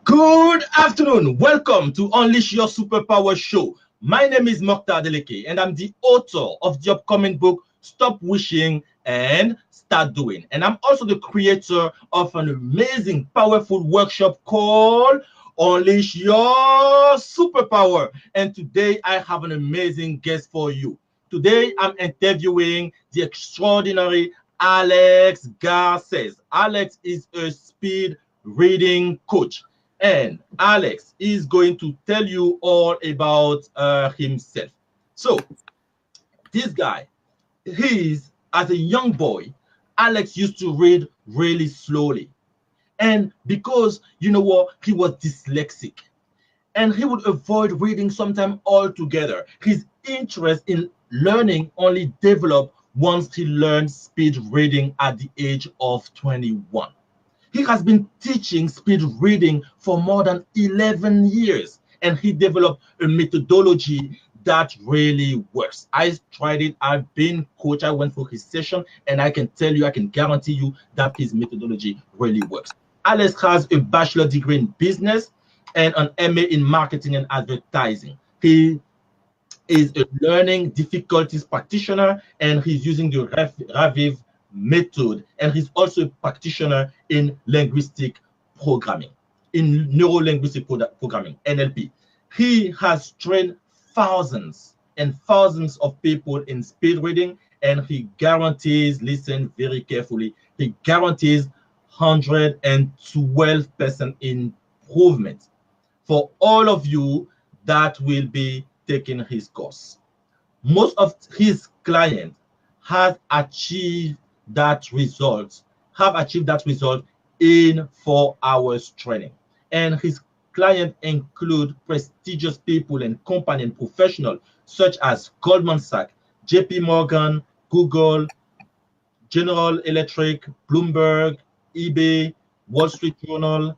Good afternoon. Welcome to Unleash Your Superpower Show. My name is Mokhtar Adeleke, and I'm the author of the upcoming book, Stop Wishing and Start Doing. And I'm also the creator of an amazing, powerful workshop called Unleash Your Superpower. And today I have an amazing guest for you. Today I'm interviewing the extraordinary Alex Garcez. Alex is a speed reading coach. And Alex is going to tell you all about himself. So, this guy, as a young boy, Alex used to read really slowly. And because, you know what, he was dyslexic and he would avoid reading sometime altogether. His interest in learning only developed once he learned speed reading at the age of 21. He has been teaching speed reading for more than 11 years, and he developed a methodology that really works. I tried it. I've been coach. I went for his session, and I can tell you, I can guarantee you that his methodology really works. Alex has a bachelor degree in business and an MA in marketing and advertising. He is a learning difficulties practitioner, and he's using the Raviv method, and he's also a practitioner in linguistic programming, in neuro-linguistic programming, NLP. He has trained thousands and thousands of people in speed reading, and he guarantees, listen very carefully, he guarantees 112% improvement for all of you that will be taking his course. Most of his clients have achieved that result, in 4 hours training. And his clients include prestigious people and company and professionals such as Goldman Sachs, JP Morgan, Google, General Electric, Bloomberg, eBay, Wall Street Journal,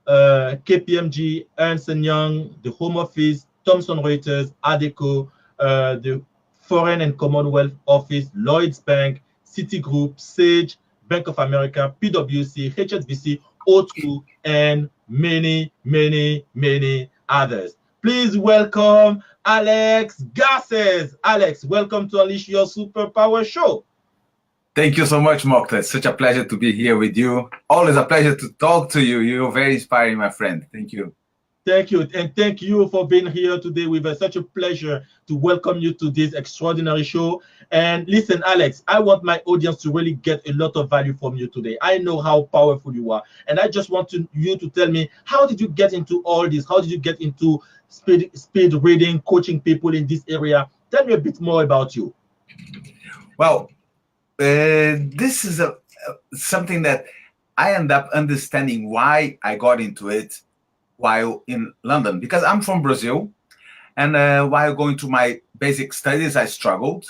KPMG, Ernst Young, the Home Office, Thomson Reuters, ADECO, the Foreign and Commonwealth Office, Lloyds Bank, Citigroup, Sage, Bank of America, PwC, HSBC, O2, and many, many, many others. Please welcome Alex Garcez. Alex, welcome to Unleash Your Superpower Show. Thank you so much, Mokhtar. It's such a pleasure to be here with you. Always a pleasure to talk to you. You're very inspiring, my friend. Thank you. Thank you. And thank you for being here today. We've had such a pleasure to welcome you to this extraordinary show. And listen, Alex, I want my audience to really get a lot of value from you today. I know how powerful you are. And I just want you to tell me, how did you get into all this? How did you get into speed reading, coaching people in this area? Tell me a bit more about you. Well, this is something that I end up understanding why I got into it while in London, because I'm from Brazil, and while going through my basic studies, I struggled,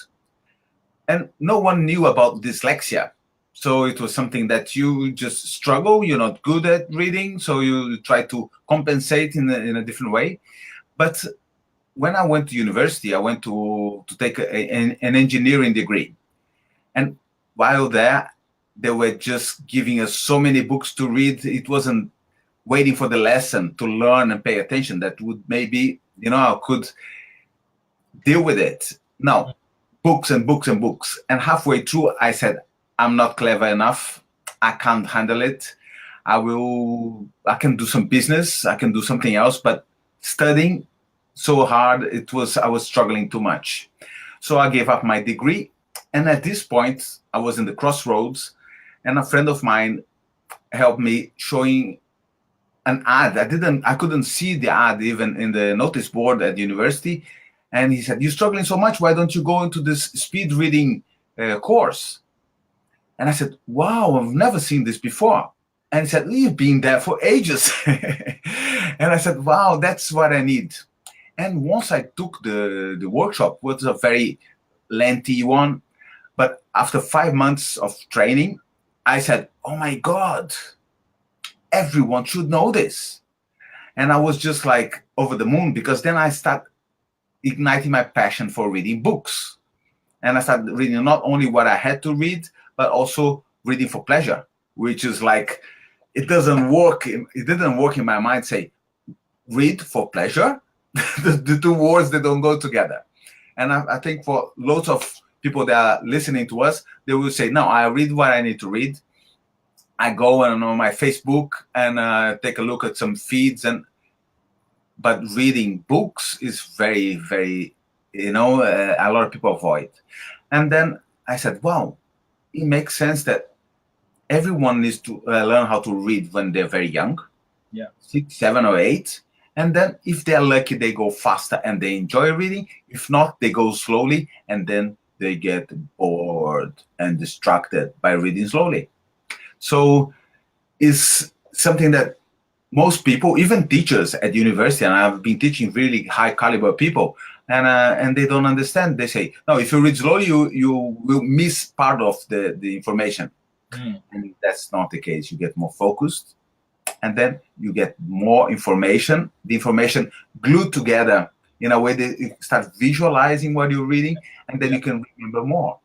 and no one knew about dyslexia. So it was something that you just struggle, you're not good at reading, so you try to compensate in a different way. But when I went to university, I went to take an engineering degree. And while there, they were just giving us so many books to read. It wasn't waiting for the lesson to learn and pay attention. That would maybe, I could deal with it. No, books and books and books. And halfway through, I said, I'm not clever enough. I can't handle it. I can do some business. I can do something else. But studying so hard, I was struggling too much. So I gave up my degree. And at this point, I was in the crossroads, and a friend of mine helped me showing an ad. I couldn't see the ad even in the notice board at the university. And he said, "You're struggling so much. Why don't you go into this speed reading course?" And I said, "Wow, I've never seen this before." And he said, "You've been there for ages." And I said, "Wow, that's what I need." And once I took the workshop, it was a very lengthy one. But after 5 months of training, I said, "Oh my God, everyone should know this." And I was just like over the moon, because then I started igniting my passion for reading books. And I started reading not only what I had to read, but also reading for pleasure, which is like it doesn't work. It didn't work in my mind. Say, read for pleasure. The two words, they don't go together. And I think for lots of people that are listening to us, they will say, no, I read what I need to read. I go on my Facebook and take a look at some feeds, but reading books is very, very, a lot of people avoid. And then I said, wow, it makes sense that everyone needs to learn how to read when they're very young, 6, 7, or 8. And then if they're lucky, they go faster and they enjoy reading. If not, they go slowly and then they get bored and distracted by reading slowly. So it's something that most people, even teachers at university, and I've been teaching really high caliber people, and they don't understand. They say, no, if you read slowly, you will miss part of the information. And that's not the case. You get more focused, and then you get more information, the information glued together in a way that you start visualizing what you're reading, and then you can remember more.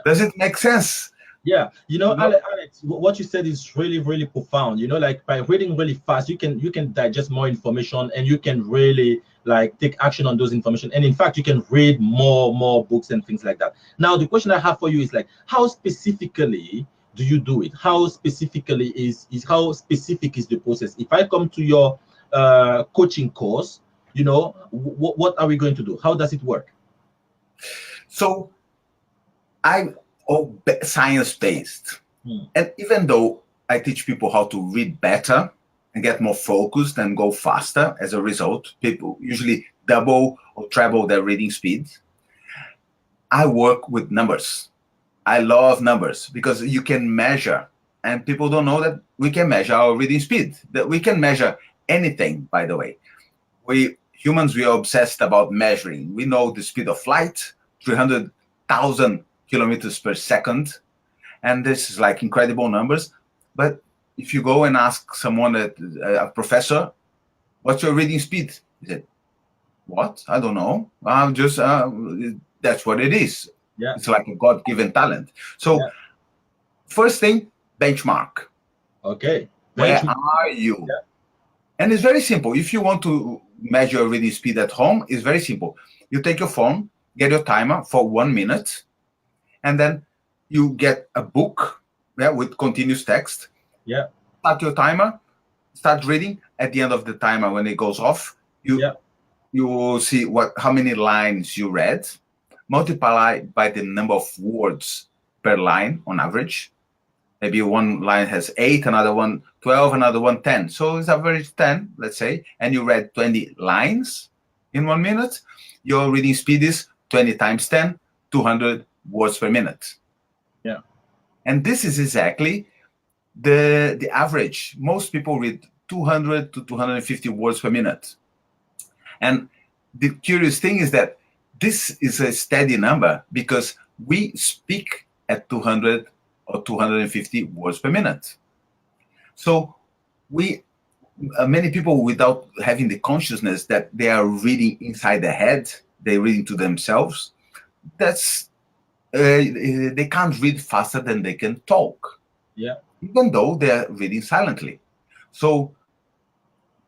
Does it make sense? Yeah, Alex, what you said is really, really profound. Like by reading really fast, you can digest more information, and you can really like take action on those information. And in fact, you can read more books and things like that. Now, the question I have for you is like, how specifically do you do it? How specifically how specific is the process? If I come to your coaching course, what are we going to do? How does it work? So I'm science-based. And even though I teach people how to read better and get more focused and go faster as a result, people usually double or treble their reading speed, I work with numbers. I love numbers because you can measure, and people don't know that we can measure our reading speed, that we can measure anything, by the way. We humans, we are obsessed about measuring. We know the speed of light, 300,000 kilometers per second. And this is like incredible numbers. But if you go and ask someone, a professor, what's your reading speed? He said, what? I don't know. I'm just, that's what it is. Yeah. It's like a God-given talent. So first thing, benchmark. Okay. Where are you? Yeah. And it's very simple. If you want to measure your reading speed at home, it's very simple. You take your phone, get your timer for 1 minute, and then you get a book with continuous text. Yeah. Start your timer, start reading. At the end of the timer, when it goes off, you will see how many lines you read. Multiply by the number of words per line on average. Maybe one line has 8, another one 12, another one 10. So it's average 10, let's say, and you read 20 lines in 1 minute. Your reading speed is 20 times 10, 200 words per minute. Yeah. And this is exactly the average. Most people read 200 to 250 words per minute. And the curious thing is that this is a steady number because we speak at 200 or 250 words per minute. So many people, without having the consciousness that they are reading inside their head, they're reading to themselves, they can't read faster than they can talk. Yeah. Even though they're reading silently. So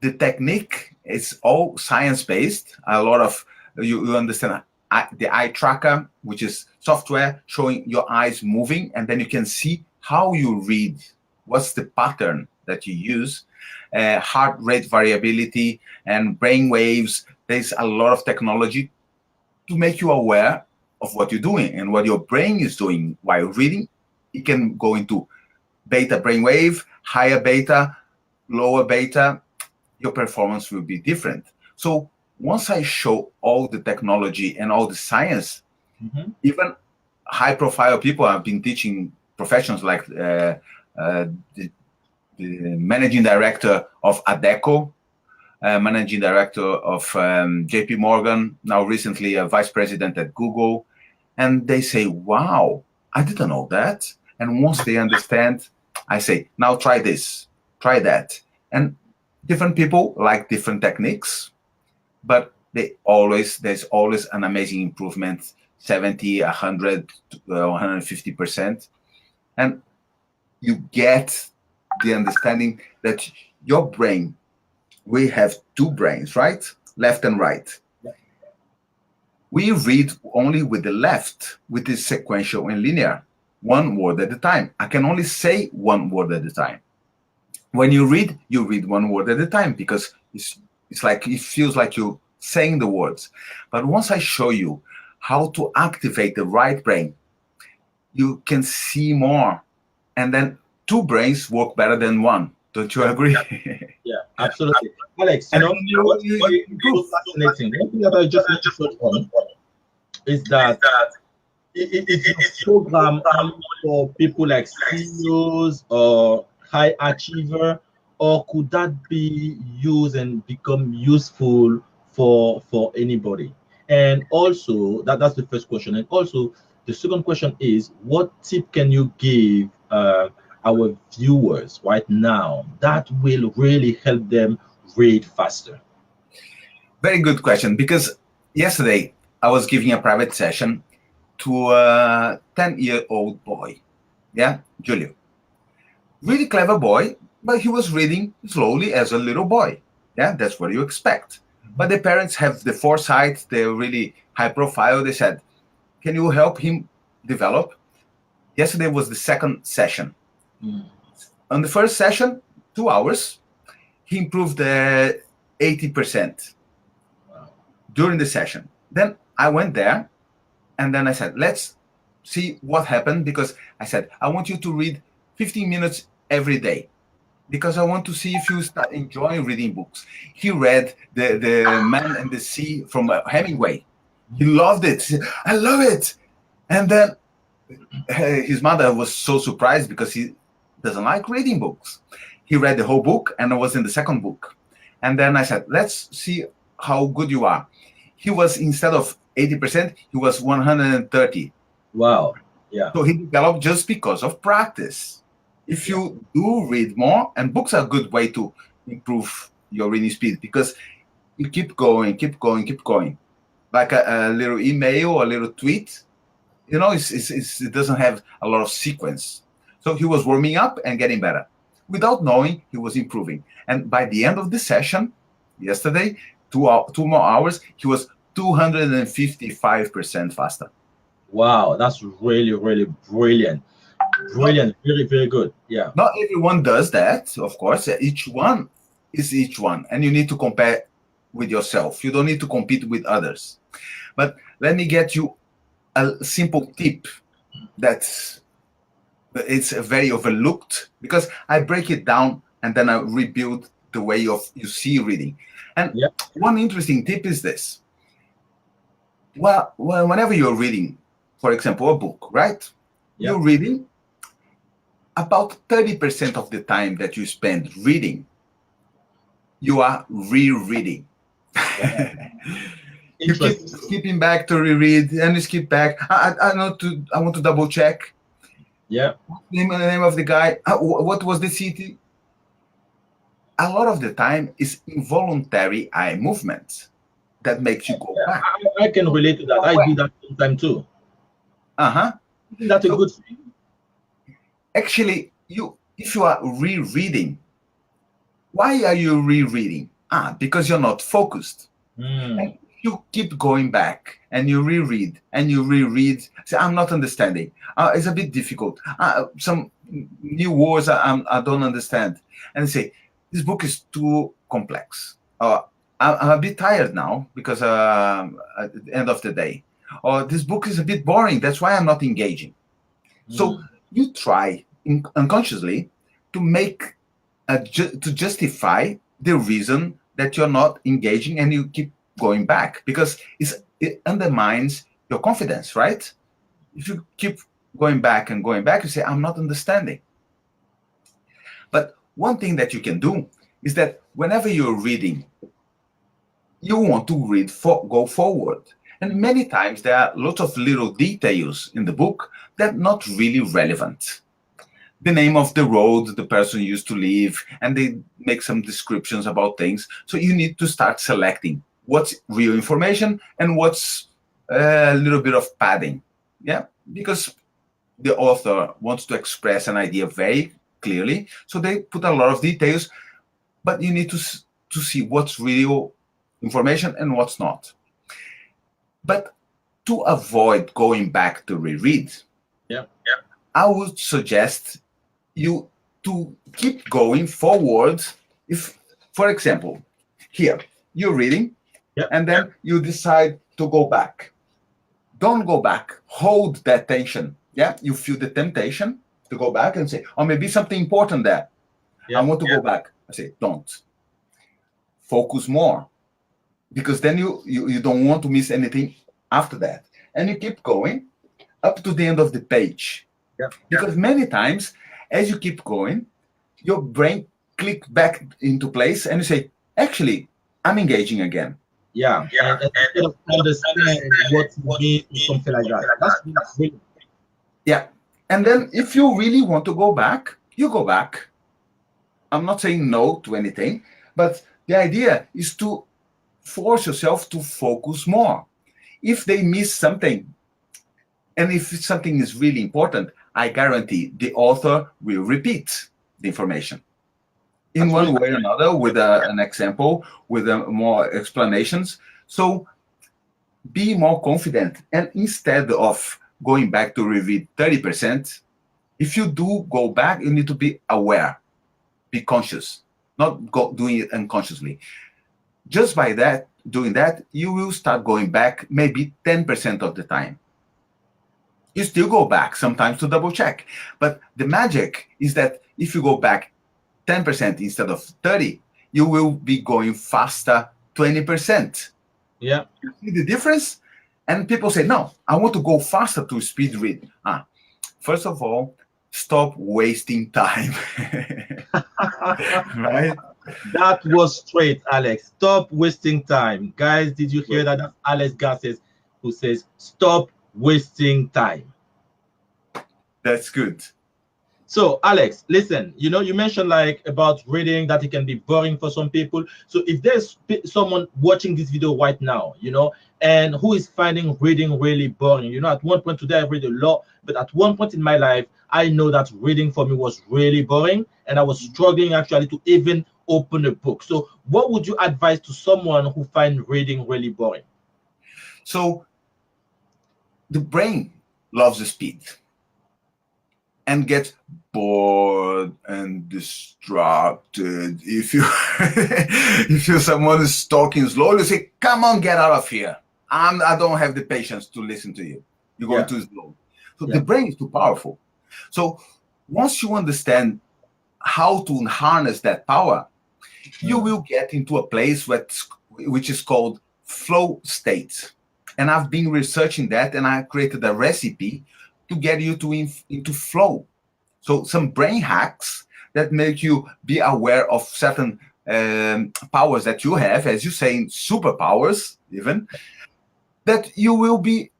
the technique is all science-based. A lot of, you understand, the eye tracker, which is software showing your eyes moving, and then you can see how you read, what's the pattern that you use, heart rate variability and brain waves. There's a lot of technology to make you aware of what you're doing and what your brain is doing while reading. It can go into beta brainwave, higher beta, lower beta. Your performance will be different. So once I show all the technology and all the science, even high-profile people, I've been teaching professions like the managing director of Adecco, managing director of JP Morgan, now recently a vice president at Google. And they say, wow, I didn't know that. And once they understand, I say, now try this, try that. And different people like different techniques, but there's always an amazing improvement, 70, 100, 150%. And you get the understanding that your brain, we have two brains, right? Left and right. We read only with the left, which is sequential and linear, one word at a time. I can only say one word at a time. When you read one word at a time because it's like it feels like you're saying the words. But once I show you how to activate the right brain, you can see more. And then two brains work better than one. Don't you agree? Yeah, absolutely. Alex, And what you is so fascinating, one thing that I just want to touch on is that is your program only for people like CEOs or high achiever, or could that be used and become useful for anybody? And also, that's the first question. And also, the second question is, what tip can you give our viewers right now that will really help them read faster? Very good question, because yesterday I was giving a private session to a 10-year-old boy. Yeah, Julio. Really clever boy, but he was reading slowly as a little boy. Yeah, that's what you expect. But the parents have the foresight, they're really high profile. They said, can you help him develop? Yesterday was the second session. Mm. On the first session, 2 hours, he improved 80% Wow. during the session. Then I went there and then I said, let's see what happened, because I said, I want you to read 15 minutes every day, because I want to see if you start enjoying reading books. He read the Man and the Sea from Hemingway. He loved it. He said, I love it. And then his mother was so surprised because he doesn't like reading books. He read the whole book and I was in the second book. And then I said, let's see how good you are. He was, instead of 80%, he was 130. Wow. Yeah. So he developed just because of practice. If you do read more, and books are a good way to improve your reading speed, because you keep going, keep going, keep going. Like a little email or a little tweet, it doesn't have a lot of sequence. So he was warming up and getting better. Without knowing, he was improving. And by the end of the session, yesterday, 2 more hours, he was 255% faster. Wow, that's really, really brilliant. Brilliant. Very, very good. Yeah. Not everyone does that, of course. Each one is each one, and you need to compare with yourself. You don't need to compete with others. But let me get you a simple tip that's it's very overlooked, because I break it down and then I rebuild the way of you see reading. And Yeah. one interesting tip is this. Well, whenever you're reading, for example, a book, right? Yeah. You're reading about 30% of the time that you spend reading, you are rereading. You keep Interesting. skipping back to reread, and you skip back. I want to double check. Yeah. The name of the guy. What was the city? A lot of the time is involuntary eye movement that makes you go Yeah. back. I can relate to that. I do that sometimes too. Uh-huh. Isn't that a So good thing? actually, if you are rereading, why are you rereading? Because you're not focused. And you keep going back and you reread and you reread. Say, I'm not understanding. It's a bit difficult. Some new words I don't understand. And say, this book is too complex. I'm a bit tired now because at the end of the day. Or this book is a bit boring. That's why I'm not engaging. So you try unconsciously to make to justify the reason that you're not engaging, and you keep going back, because it undermines your confidence, right? If you keep going back and going back, you say, I'm not understanding. But one thing that you can do is that whenever you're reading, you want to go forward. And many times there are lots of little details in the book that are not really relevant. The name of the road the person used to live, and they make some descriptions about things. So you need to start selecting what's real information and what's a little bit of padding. Yeah, because the author wants to express an idea very clearly. So they put a lot of details, but you need to see what's real information and what's not. But to avoid going back to reread, Yeah. I would suggest you to keep going forward. If, for example, here you're reading Yeah. and then you decide to go back. Don't go back. Hold that tension. Yeah, you feel the temptation to go back and say, oh, maybe something important there. I Yeah. want to go back. I say, don't. Focus more, because then you don't want to miss anything after that. And you keep going up to the end of the page. Yeah. Because many times, as you keep going, your brain clicks back into place and you say, actually, I'm engaging again. Yeah. And instead of understand what you mean or something like that. That's really. Yeah. And then if you really want to go back, you go back. I'm not saying no to anything, but the idea is to force yourself to focus more. If they miss something, and if something is really important, I guarantee the author will repeat the information in That's one really. way or another, with an example, with more explanations. So be more confident. And instead of going back to reread 30%, if you do go back, you need to be aware, be conscious, not doing it unconsciously. Just by that, doing that, you will start going back maybe 10% of the time. You still go back sometimes to double check. But the magic is that if you go back 10% instead of 30, you will be going faster 20%. Yeah. You see the difference? And people say, no, I want to go faster to speed read. First of all, stop wasting time. Right? That was straight, Alex. Stop wasting time. Guys, did you hear that? That's Alex Garcez who says, stop wasting time. That's good. So, Alex, listen, you mentioned like about reading that it can be boring for some people. So, if there's someone watching this video right now, and who is finding reading really boring, at one point today I read a lot, but at one point in my life, I know that reading for me was really boring, and I was struggling actually to even open a book. So, what would you advise to someone who finds reading really boring? So, the brain loves the speed and gets bored and distracted. If you if you someone is talking slowly, you say, "Come on, get out of here! I don't have the patience to listen to you. You're going too slow." So the brain is too powerful. So once you understand how to harness that power, you will get into a place which is called flow state. And I've been researching that, and I created a recipe to get you into flow. So some brain hacks that make you be aware of certain powers that you have, as you say, superpowers even, that you will be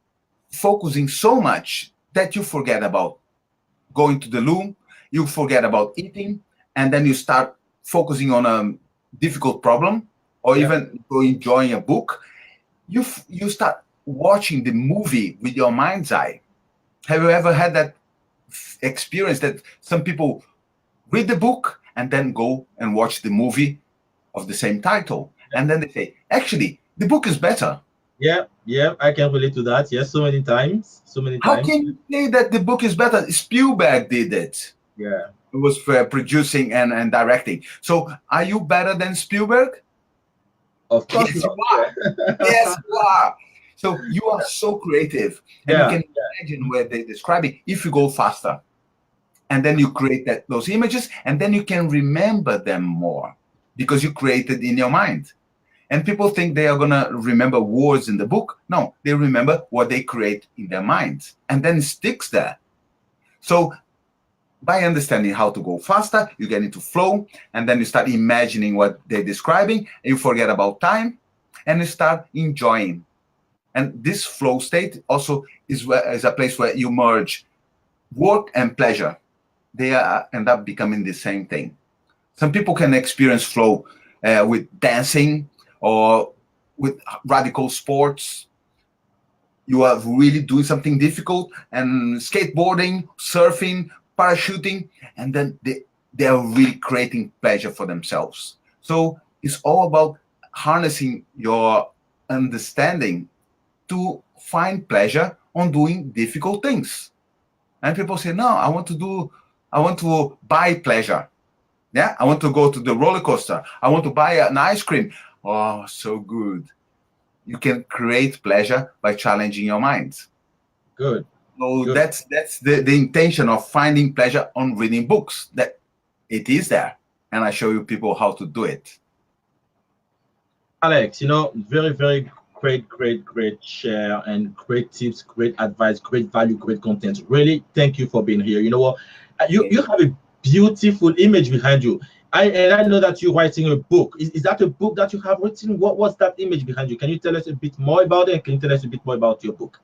focusing so much that you forget about going to the loo, you forget about eating, and then you start focusing on a difficult problem, or even enjoying a book. You start watching the movie with your mind's eye. Have you ever had that experience that some people read the book and then go and watch the movie of the same title, and then they say, actually, the book is better? Yeah, I can relate to that. Yes, so many times. How can you say that the book is better? Spielberg did it. Yeah. It was for producing and directing. So are you better than Spielberg? Of course Yes, not. you are. Yes, you are. So you are so creative. And you can imagine where they're describing if you go faster. And then you create those images, and then you can remember them more because you created in your mind. And people think they are going to remember words in the book. No, they remember what they create in their minds, and then it sticks there. So by understanding how to go faster, you get into flow, and then you start imagining what they're describing, and you forget about time, and you start enjoying. And this flow state also is a place where you merge work and pleasure. They end up becoming the same thing. Some people can experience flow with dancing or with radical sports. You are really doing something difficult, and skateboarding, surfing, parachuting, and then the they are really creating pleasure for themselves. So it's all about harnessing your understanding to find pleasure on doing difficult things. And people say, no, I want to buy pleasure. Yeah, I want to go to the roller coaster. I want to buy an ice cream. Oh, so good. You can create pleasure by challenging your mind. Good. So Good. that's the intention of finding pleasure on reading books. That it is there, and I show you people how to do it. Alex, very, very great share and great tips, great advice, great value, great content. Really, thank you for being here. You know what? You have a beautiful image behind you. I know that you're writing a book. Is that a book that you have written? What's that image behind you? Can you tell us a bit more about it? Can you tell us a bit more about your book?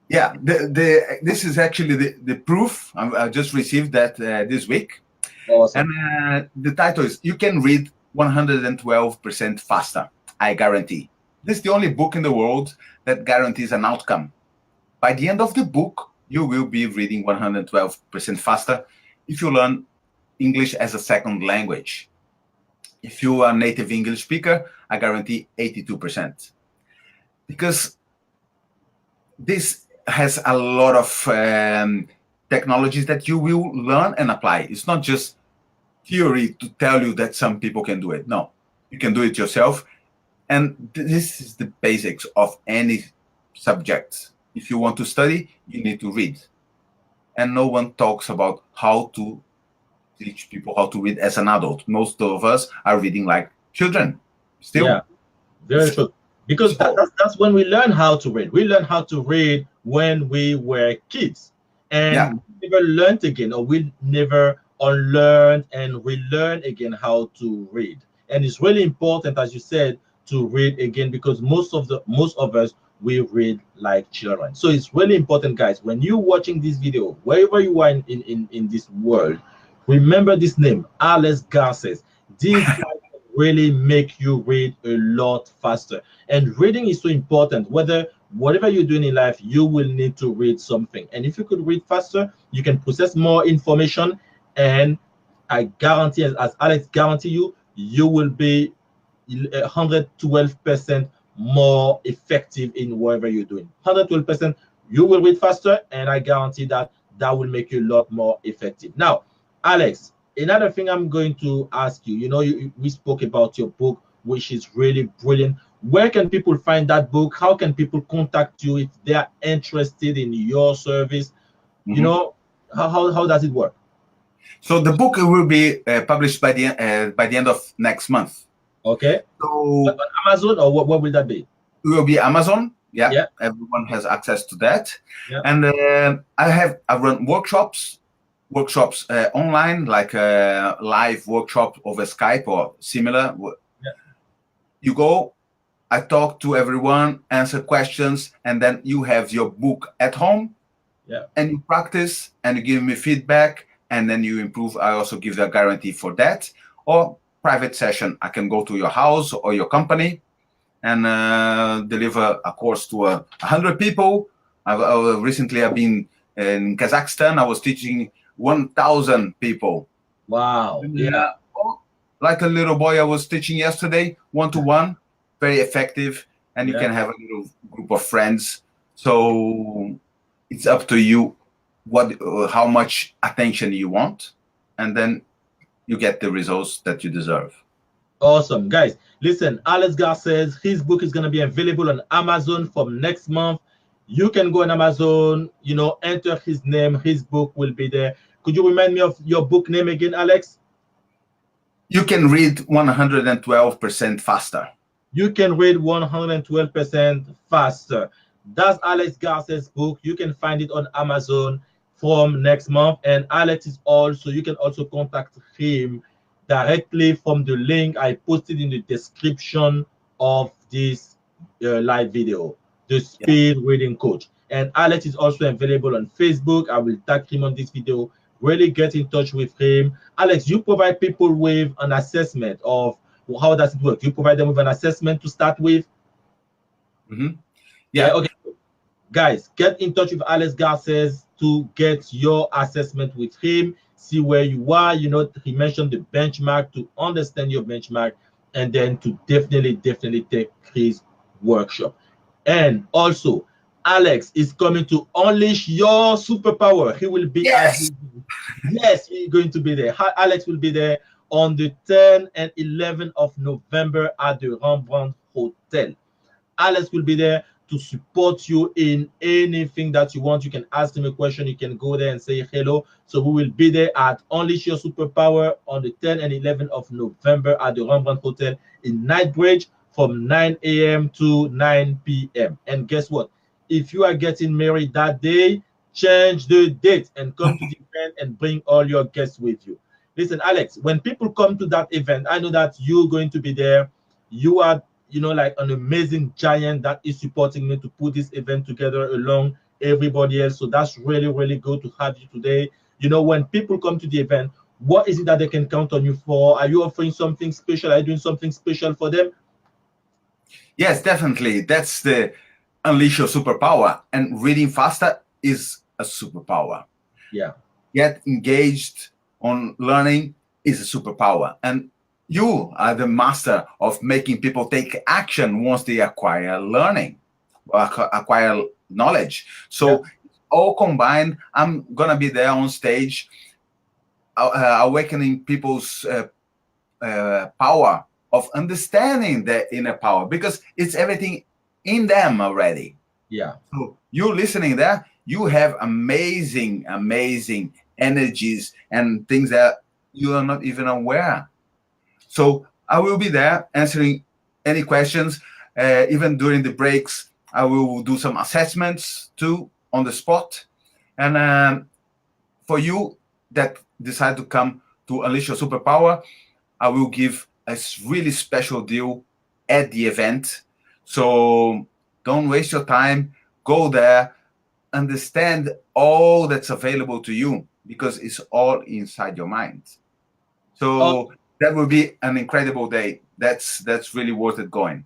Yeah, this is actually the proof. I just received that this week. Awesome. And the title is You Can Read 112% Faster, I Guarantee. This is the only book in the world that guarantees an outcome. By the end of the book, you will be reading 112% faster if you learn English as a second language. If you are a native English speaker, I guarantee 82%. Because this has a lot of technologies that you will learn and apply. It's not just theory to tell you that some people can do it. No, you can do it yourself. And this is the basics of any subject. If you want to study, you need to read. And no one talks about how to teach people how to read as an adult. Most of us are reading like children. Still. Yeah, very true. Because that's when we learn how to read. We learn how to read when we were kids. And we never learned again, or we never unlearned and relearn again how to read. And it's really important, as you said, to read again, because most of us, we read like children. So it's really important, guys, when you're watching this video, wherever you are in this world, remember this name, Alex Garcez. This guy can really make you read a lot faster. And reading is so important. Whatever you're doing in life, you will need to read something. And if you could read faster, you can process more information. And I guarantee, as Alex guarantee you, you will be 112% more effective in whatever you're doing. 112%, you will read faster, and I guarantee that will make you a lot more effective. Now, Alex, another thing I'm going to ask you, we spoke about your book, which is really brilliant. Where can people find that book? How can people contact you if they are interested in your service? How does it work? So the book will be published by the end of next month. Okay. So on Amazon, or what will that be? It will be Amazon. Yeah. Everyone has access to that. Yeah. And I run workshops online, like a live workshop over Skype or similar. Yeah. You go, I talk to everyone, answer questions, and then you have your book at home. Yeah. And you practice, and you give me feedback, and then you improve. I also give a guarantee for that. Or private session, I can go to your house or your company and deliver a course to 100 people. Recently, I've been in Kazakhstan. I was teaching 1,000 people. Wow. Yeah. Like a little boy I was teaching yesterday, one-to-one, very effective. And you can have a little group of friends. So it's up to you how much attention you want. And then you get the results that you deserve. Awesome. Guys, listen, Alex Garcez, his book is going to be available on Amazon from next month. You can go on Amazon, enter his name. His book will be there. Could you remind me of your book name again, Alex? You Can Read 112% Faster. You Can Read 112% Faster. That's Alex Garcez's book. You can find it on Amazon from next month. And Alex you can also contact him directly from the link I posted in the description of this live video, the Speed Reading Coach. And Alex is also available on Facebook. I will tag him on this video. Really get in touch with him. Alex, you provide people with an assessment of how does it work? You provide them with an assessment to start with? Mm-hmm. Yeah, okay. Guys, get in touch with Alex Garcez to get your assessment with him. see where you are. You know, he mentioned the benchmark, to understand your benchmark, and then to definitely take his workshop. And also, Alex is coming to unleash your superpower. He will be at Yes. the, yes, he's going to be there. Alex will be there on the 10 and 11 of November at the Rembrandt Hotel. Alex will be there to support you in anything that you want. You can ask him a question. You can go there and say hello. So we will be there at Unleash Your Superpower on the 10 and 11 of November at the Rembrandt Hotel in Knightsbridge from 9 a.m. to 9 p.m. And guess what? If you are getting married that day, change the date and come to the event and bring all your guests with you. Listen, Alex, when people come to that event, I know that you're going to be there. You are, you know, like an amazing giant that is supporting me to put this event together along everybody else. So that's really good to have you today. You know, when people come to the event, what is it that they can count on you for? Are you offering something special? Are you doing something special for them? Yes, definitely. That's the unleash your superpower. And reading faster is a superpower. Yeah. Get engaged on learning is a superpower. And you are the master of making people take action once they acquire learning, acquire knowledge. So all combined, I'm going to be there on stage, awakening people's power of understanding their inner power, because it's everything in them already. Yeah. So you listening there, you have amazing energies and things that you are not even aware. So I will be there answering any questions. Even during the breaks, I will do some assessments too on the spot. And for you that decide to come to Unleash Your Superpower, I will give a really special deal at the event. So don't waste your time. Go there, understand all that's available to you, because it's all inside your mind. So that will be an incredible day. That's really worth it going.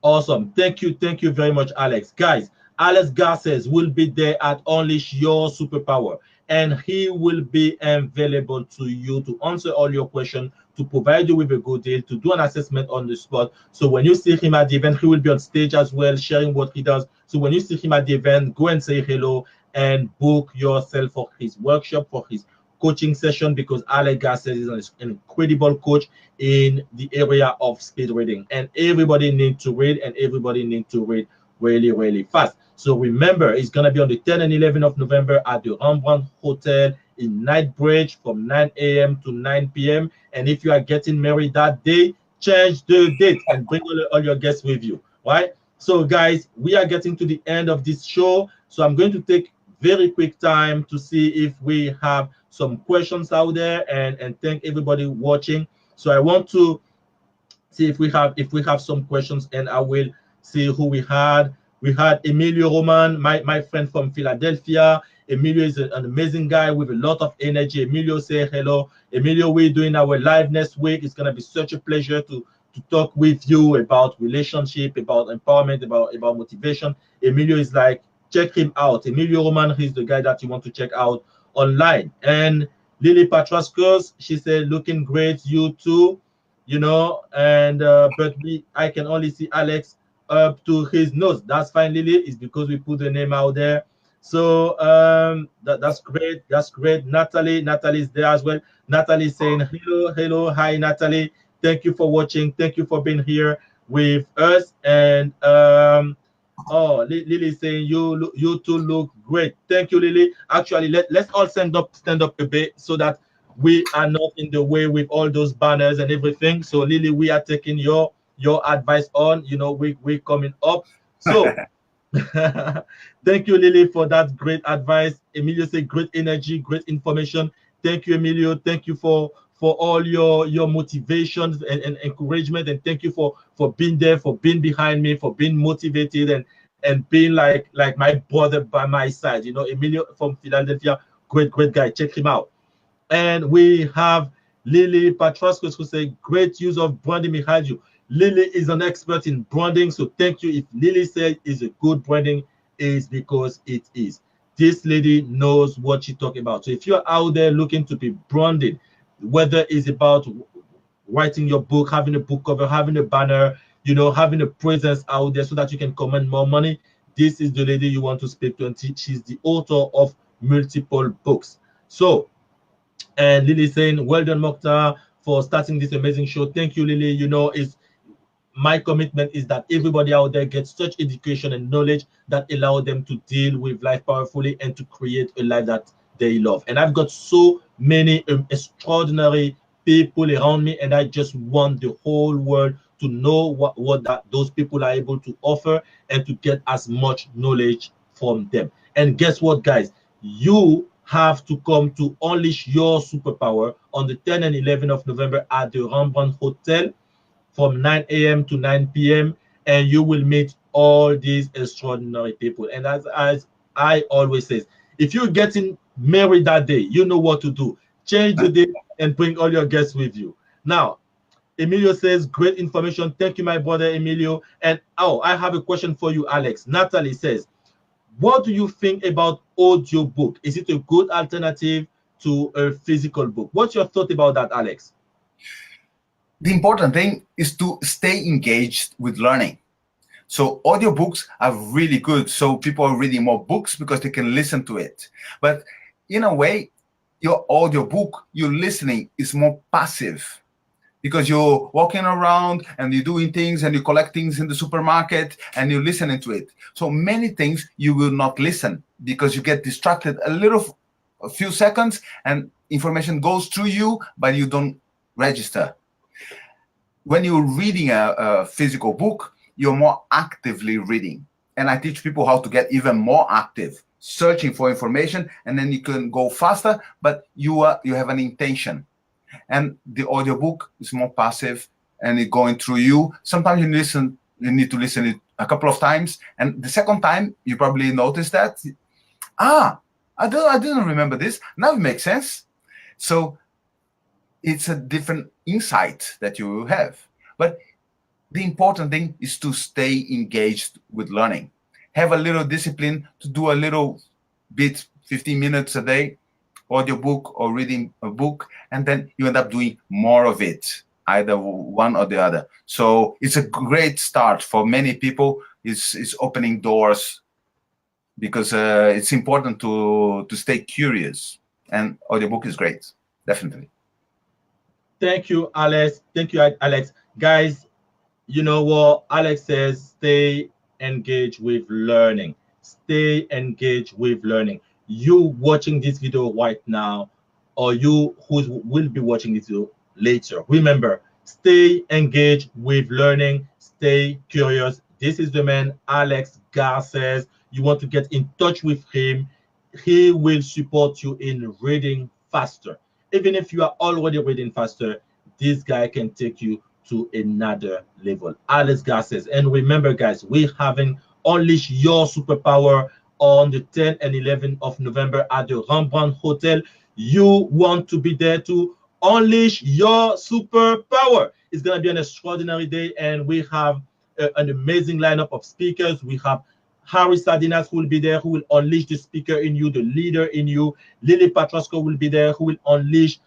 Awesome. Thank you very much, Alex. Guys, Alex Garcez will be there at Unleash Your Superpower, and he will be available to you to answer all your questions, to provide you with a good deal, to do an assessment on the spot. So when you see him at the event, he will be on stage as well, sharing what he does. So when you see him at the event, go and say hello and book yourself for his workshop, for his coaching session, because Alex Garcez is an incredible coach in the area of speed reading, and everybody needs to read, and everybody needs to read really fast. So remember, it's going to be on the 10 and 11 of November at the Rembrandt Hotel in Knightsbridge from 9 a.m. to 9 p.m. And if you are getting married that day, change the date and bring all your guests with you, right? So guys, we are getting to the end of this show. So I'm going to take very quick time to see if we have some questions out there, and thank everybody watching. So I want to see if we have some questions, and I will see who we had. We had Emilio Roman, my friend from Philadelphia. Emilio is an amazing guy with a lot of energy. Emilio, say hello. Emilio, we're doing our live next week. It's gonna be such a pleasure to talk with you about relationship, about empowerment, about motivation. Emilio is like, check him out. Emilio Roman, he's the guy that you want to check out online. And Lily Patrascos, she said, looking great, you too, you know. And but I can only see Alex up to his nose. That's fine, Lily. It's because we put the name out there. So that's great. Natalie's there as well. Natalie saying hello, hi Natalie. Thank you for watching. Thank you for being here with us. And oh, Lily saying you two look great. Thank you, Lily. Actually, let's all stand up a bit so that we are not in the way with all those banners and everything. So Lily, we are taking your advice on. You know, we're coming up. So thank you, Lily, for that great advice. Emilio said great energy, great information. Thank you, Emilio. Thank you for all your motivations and encouragement, and thank you for being there, for being behind me, for being motivated, and being like my brother by my side. You know, Emilio from Philadelphia, great guy. Check him out. And we have Lily Patrascos who say great use of branding behind you. Lily is an expert in branding, so thank you. If Lily said is a good branding, is because it is. This lady knows what she's talking about. So if you're out there looking to be branded, whether it's about writing your book, having a book cover, having a banner, you know, having a presence out there so that you can command more money, this is the lady you want to speak to, and she's the author of multiple books. So, and Lily saying, well done, Mokhtar, for starting this amazing show. Thank you, Lily. You know, it's my commitment is that everybody out there gets such education and knowledge that allow them to deal with life powerfully and to create a life that they love. And I've got so many extraordinary people around me, and I just want the whole world to know what that those people are able to offer and to get as much knowledge from them. And guess what, guys? You have to come to unleash your superpower on the 10 and 11 of November at the Rembrandt Hotel from 9 a.m. to 9 p.m. and you will meet all these extraordinary people. And as I always say, if you're getting married that day, you know what to do. Change the day and bring all your guests with you. Now, Emilio says, great information. Thank you, my brother Emilio. And oh, I have a question for you, Alex. Natalie says, what do you think about audiobook? Is it a good alternative to a physical book? What's your thought about that, Alex? The important thing is to stay engaged with learning. So audiobooks are really good. So people are reading more books because they can listen to it. But in a way, your audiobook, your listening is more passive because you're walking around and you're doing things and you collect things in the supermarket and you're listening to it. So many things you will not listen because you get distracted a few seconds and information goes through you, but you don't register. When you're reading a physical book, you're more actively reading. And I teach people how to get even more active, searching for information, and then you can go faster, but you have an intention. And the audiobook is more passive and it's going through you. Sometimes you need to listen it a couple of times. And the second time, you probably notice that, I didn't remember this. Now it makes sense. So it's a different insight that you will have. But the important thing is to stay engaged with learning. Have a little discipline to do a little bit, 15 minutes a day, audiobook or reading a book, and then you end up doing more of it, either one or the other. So it's a great start for many people. It's opening doors because it's important to stay curious, and audiobook is great, definitely. Thank you, Alex. Thank you, Alex. Guys, you know what Alex says, stay engaged with learning. Stay engaged with learning. You watching this video right now, or you who will be watching this video later, remember, stay engaged with learning. Stay curious. This is the man, Alex Garcez. You want to get in touch with him. He will support you in reading faster. Even if you are already reading faster, this guy can take you to another level. Alex Garcez. And remember, guys, we're having Unleash Your Superpower on the 10th and 11th of November at the Rembrandt Hotel. You want to be there to unleash your superpower. It's going to be an extraordinary day, and we have an amazing lineup of speakers. We have Harry Sardinas, who will be there, who will unleash the speaker in you, the leader in you. Lily Patrasco will be there, who will unleash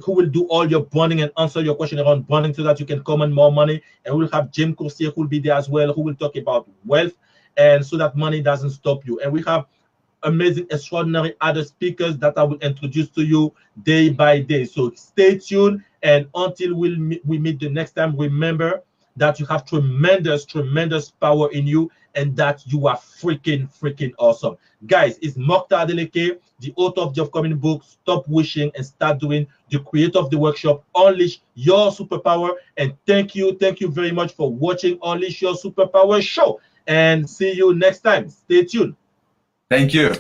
who will do all your bonding and answer your question around bonding so that you can command more money. And we'll have Jim Coursier, who will be there as well, who will talk about wealth, and so that money doesn't stop you. And we have amazing, extraordinary other speakers that I will introduce to you day by day. So stay tuned, and until we meet the next time, remember that you have tremendous power in you, and that you are freaking awesome. Guys, it's Mokhtar Adeleke, the author of the upcoming book, Stop Wishing and Start Doing, the creator of the workshop, Unleash Your Superpower. And thank you very much for watching Unleash Your Superpower show. And see you next time. Stay tuned. Thank you.